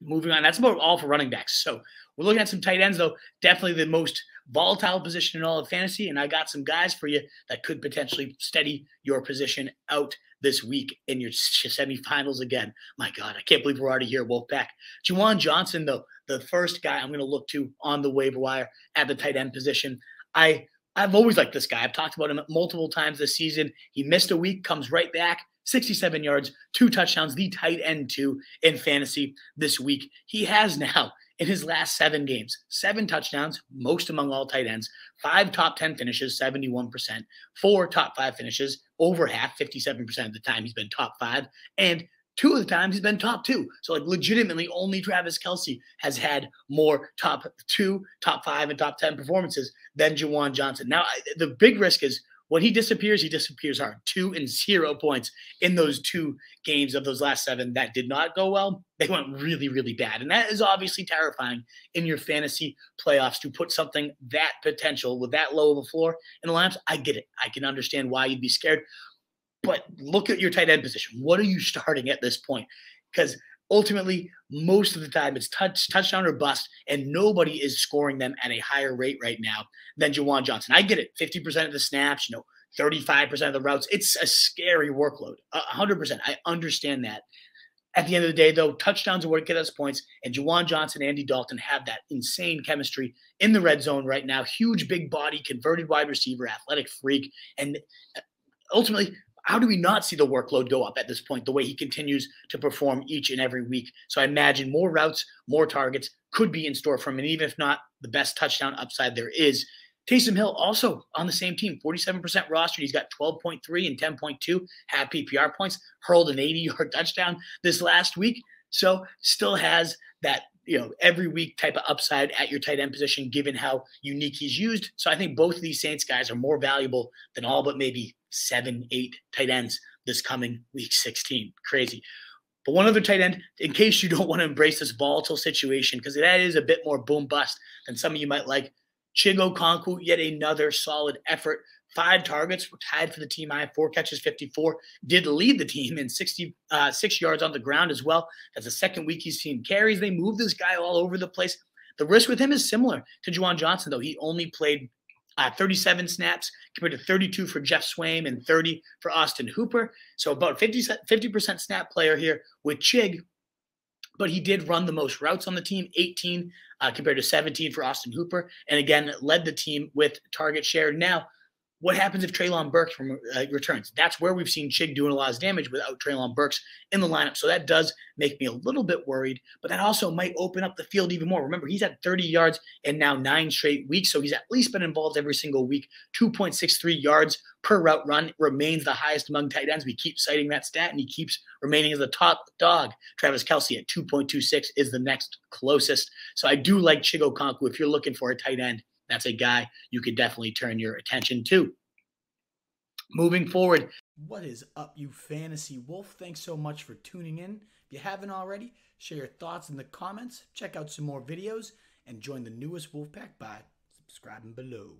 Moving on, that's about all for running backs. So we're looking at some tight ends, though. Definitely the most volatile position in all of fantasy. And I got some guys for you that could potentially steady your position out this week in your semifinals again. My God, I can't believe we're already here, Wolfpack. Juwan Johnson, though, the first guy I'm going to look to on the waiver wire at the tight end position. I've always liked this guy. I've talked about him multiple times this season. He missed a week, comes right back. 67 yards, 2 touchdowns, the tight end too in fantasy this week. He has now, in his last 7 games, 7 touchdowns, most among all tight ends, 5 top 10 finishes, 71%, 4 top 5 finishes, over half, 57% of the time he's been top 5, and 2 of the times he's been top 2. So, like, legitimately, only Travis Kelce has had more top 2, top 5, and top 10 performances than Juwan Johnson. Now, the big risk is when he disappears hard. 2 and 0 points in those 2 games of those last 7 that did not go well. They went really, really bad. And that is obviously terrifying in your fantasy playoffs to put something that potential with that low of a floor in the lineups. I get it. I can understand why you'd be scared. But look at your tight end position. What are you starting at this point? Because ultimately, most of the time it's touchdown or bust, and nobody is scoring them at a higher rate right now than Juwan Johnson. I get it. 50% of the snaps, 35% of the routes. It's a scary workload. 100%. I understand that. At the end of the day, though, touchdowns are what get us points, and Juwan Johnson and Andy Dalton have that insane chemistry in the red zone right now. Huge, big body, converted wide receiver, athletic freak, and ultimately, how do we not see the workload go up at this point, the way he continues to perform each and every week? So I imagine more routes, more targets could be in store for him. And even if not the best touchdown upside there is, Taysom Hill also on the same team, 47% rostered. He's got 12.3 and 10.2 half PPR points, hurled an 80-yard touchdown this last week. So still has that every week type of upside at your tight end position, given how unique he's used. So I think both of these Saints guys are more valuable than all but maybe 7, 8 tight ends this coming week 16. Crazy. But one other tight end, in case you don't want to embrace this volatile situation, because that is a bit more boom bust than some of you might like. Chig Okonkwo, yet another solid effort. 5 targets, were tied for the team high, 4 catches, 54. Did lead the team in 66 yards on the ground as well. That's the second week he's seen carries. They move this guy all over the place. The risk with him is similar to Juwan Johnson, though. He only played 37 snaps compared to 32 for Jeff Swaim and 30 for Austin Hooper. So about 50% snap player here with Chig. But he did run the most routes on the team, 18 compared to 17 for Austin Hooper. And again, led the team with target share. Now, what happens if Treylon Burks returns? That's where we've seen Chig doing a lot of damage without Treylon Burks in the lineup. So that does make me a little bit worried, but that also might open up the field even more. Remember, he's had 30 yards in now 9 straight weeks, so he's at least been involved every single week. 2.63 yards per route run remains the highest among tight ends. We keep citing that stat, and he keeps remaining as the top dog. Travis Kelce at 2.26 is the next closest. So I do like Chig Okonkwo. If you're looking for a tight end, that's a guy you could definitely turn your attention to. Moving forward. What is up, you fantasy wolf? Thanks so much for tuning in. If you haven't already, share your thoughts in the comments, check out some more videos, and join the newest Wolfpack by subscribing below.